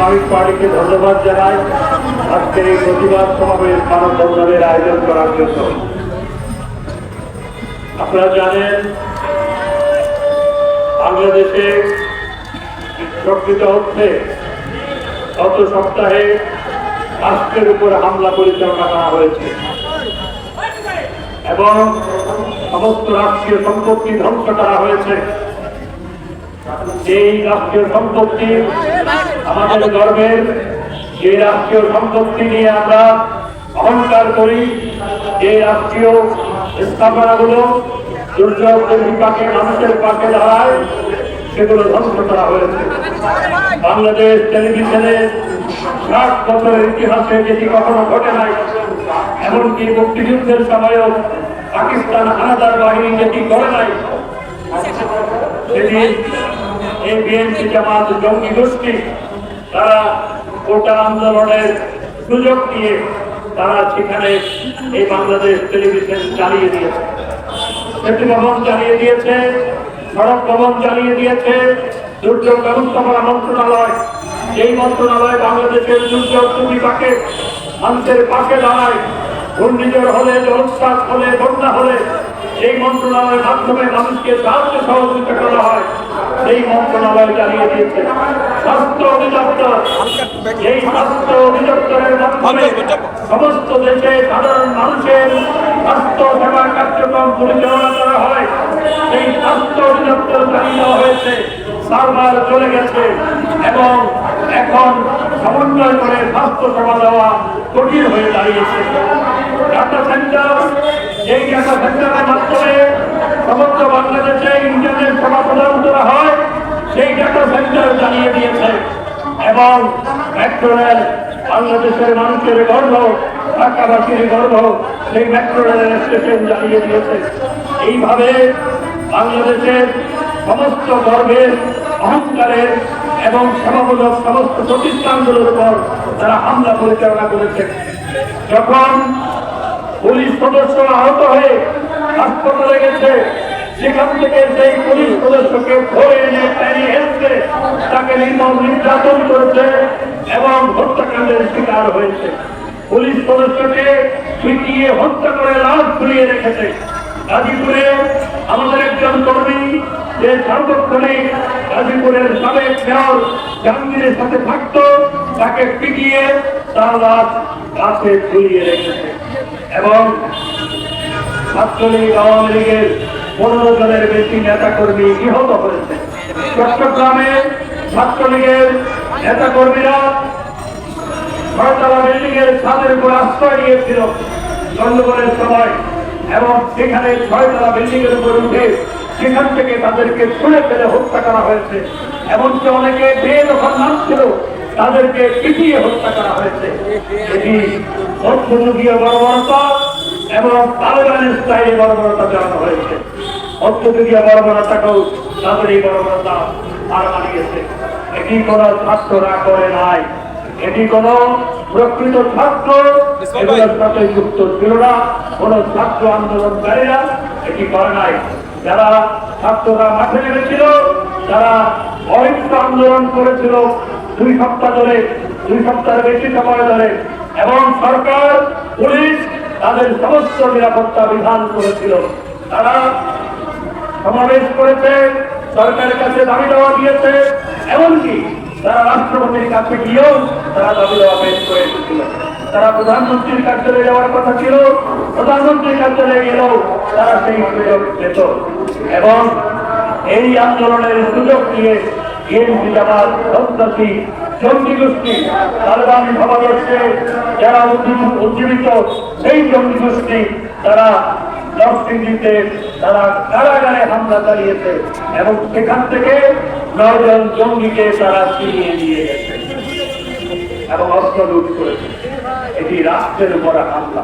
Islamic পার্টিকে ধন্যবাদ জানাই আজকের এই প্রতিবাদ সমাবেশ মানববন্ধনের আয়োজন করার জন্য। আপনারা জানেন বাংলাদেশে প্রকৃত অর্থে গত সপ্তাহে রাষ্ট্রের উপর হামলা পরিচালনা করা হয়েছে এবং সমস্ত রাষ্ট্রীয় সম্পত্তি ধ্বংস করা হয়েছে। এই রাষ্ট্রীয় সম্পত্তি আমাদের গর্বের, যে রাষ্ট্রীয় সম্পত্তি নিয়ে আমরা অহংকার করি, যে রাষ্ট্রীয় স্থাপনাগুলো দুর্যোগের বিপাকে মানুষের পাশে দাঁড়ায়, সেগুলো ধ্বংস করা হয়েছে। বাংলাদেশ টেলিভিশনে 60 বছরের ইতিহাসে যেটি কখনো ঘটে নাই, এমনকি মুক্তিযুদ্ধের সময়ও পাকিস্তান হানাদার বাহিনী যেটি করে নাই, সেদিন এই বিএনপি জামাত জঙ্গি গোষ্ঠী তারা কোটা আন্দোলনের সুযোগ দিয়ে তারা সেখানে এই বাংলাদেশ টেলিভিশন চালিয়ে দিয়েছে, সেতু ভবন চালিয়ে দিয়েছে, সড়ক ভবন চালিয়ে দিয়েছে। দুর্যোগ ব্যবস্থাপনা মন্ত্রণালয়, যেই মন্ত্রণালয় বাংলাদেশের দুর্যোগ বিপাকে মানুষের পাশে দাঁড়ায়, ঘূর্ণিঝড় হলে, জলোচ্ছ্বাস হলে, বন্যা হলে এই মন্ত্রণালয়ের মাধ্যমে মানুষকে সাহায্য সহযোগিতা করা হয়, সেই মন্ত্রণালয় চালিয়ে দিয়েছে। স্বাস্থ্য অধিদপ্তর, এই স্বাস্থ্য অধিদপ্তরের মাধ্যমে সমস্ত দেশে সাধারণ মানুষের স্বাস্থ্য সেবা কার্যক্রম পরিচালনা করা হয়, সেই স্বাস্থ্য অধিদপ্তর চালিয়ে দেওয়া হয়েছে। সার্ভার চলে গেছে এবং এখন সমন্বয় করে স্বাস্থ্য সেবা দেওয়া কঠিন হয়ে দাঁড়িয়েছে। ডাটা সেন্টার, এই ডাটা সেন্টারের মাধ্যমে সমগ্র বাংলাদেশে ইন্টারনেট সেবা প্রদান করা হয়, সেই ডাটা সেন্টার চালিয়ে দিয়েছে এবং মেট্রো রেল, বাংলাদেশের মানুষের গর্ব, ঢাকাবাসীর গর্ব, সেই মেট্রো রেল স্টেশন চালিয়ে দিয়েছে। এইভাবে বাংলাদেশের সমস্ত গর্বের, অহংকারের এবং সেবামূলক সমস্ত প্রতিষ্ঠানগুলোর উপর তারা হামলা পরিচালনা করেছে। যখন পুলিশ সদস্য আহত হয়ে হাসপাতালে গেছে, সেখান থেকে সেই পুলিশ সদস্যকে ধরে এনে টেনে হেঁচড়ে তাকে নির্মম নির্যাতন করেছে এবং হত্যাকাণ্ডের শিকার হয়েছে। পুলিশ সদস্যকে পিটিয়ে হত্যা করে লাশ ঝুলিয়ে রেখেছে। গাজীপুরে আমাদের একজন কর্মী, যে সার্বক্ষণিক গাজীপুরের সাবেক মেয়র জাহাঙ্গীরের সাথে থাকত, তাকে পিটিয়ে তার লাশ গাছে ঝুলিয়ে রেখেছে এবং ছাত্রলীগ, আওয়ামী লীগের 15 জনের বেশি নেতাকর্মী নিহত হয়েছে। চট্টগ্রামে ছাত্রলীগের নেতাকর্মীরা 6তলা বিল্ডিং এর ছাদের উপর আশ্রয় নিয়েছিল গন্ডগোলের সময় এবং সেখানে 6তলা বিল্ডিং এর উপর উঠে সেখান থেকে তাদেরকে ছুঁড়ে ফেলে হত্যা করা হয়েছে। এমনকি অনেকে বেদখল নামছিল, তাদেরকে পিটিয়ে হত্যা করা হয়েছে। এটি মধ্যযুগীয় বর্বরতা এবং তালেবানের স্টাইলে বর্বরতা চালানো হয়েছে। মধ্যযুগীয় বর্বরতাকেও তাদের এই বর্বরতা হার মানিয়েছে। এটি কোন ছাত্ররা করে নাই, এটি কোন প্রকৃত ছাত্র এগুলোর সাথে যুক্ত ছিল না, কোন ছাত্র আন্দোলনকারীরা এটি করে নাই। যারা ছাত্ররা মাঠে নেমেছিল, যারা অহিংস আন্দোলন করেছিল 2 সপ্তাহ ধরে, 2 সপ্তাহের বেশি সময় ধরে, এবং সরকার, পুলিশ তাদের সমস্ত নিরাপত্তা বিধান করেছিল। তারা সমাবেশ করেছে, সরকারের কাছে দাবি দেওয়া দিয়েছে, এমনকি তারা রাষ্ট্রপতির কাছে গিয়েও তারা দাবি দেওয়া পেশ করে এসেছিল। তারা প্রধানমন্ত্রীর কার্যালয়ে যাওয়ার কথা ছিল, প্রধানমন্ত্রীর কার্যালয়ে গেলেও তারা সেই সুযোগ পেত এবং এই আন্দোলনের সুযোগ নিয়ে বিএনপি জামাত সন্ত্রাসী জঙ্গি গোষ্ঠী, তালেবান ভাবাদর্শে যারা উজ্জীবিত সেই জঙ্গি গোষ্ঠী, তারা নরসিংদীতে তারা কারাগারে হামলা চালিয়েছে এবং সেখান থেকে 9 জন জঙ্গিকে তারা ছিনিয়ে নিয়ে গেছে এবং অস্ত্র লুট করেছে। এটি রাষ্ট্রের উপর হামলা।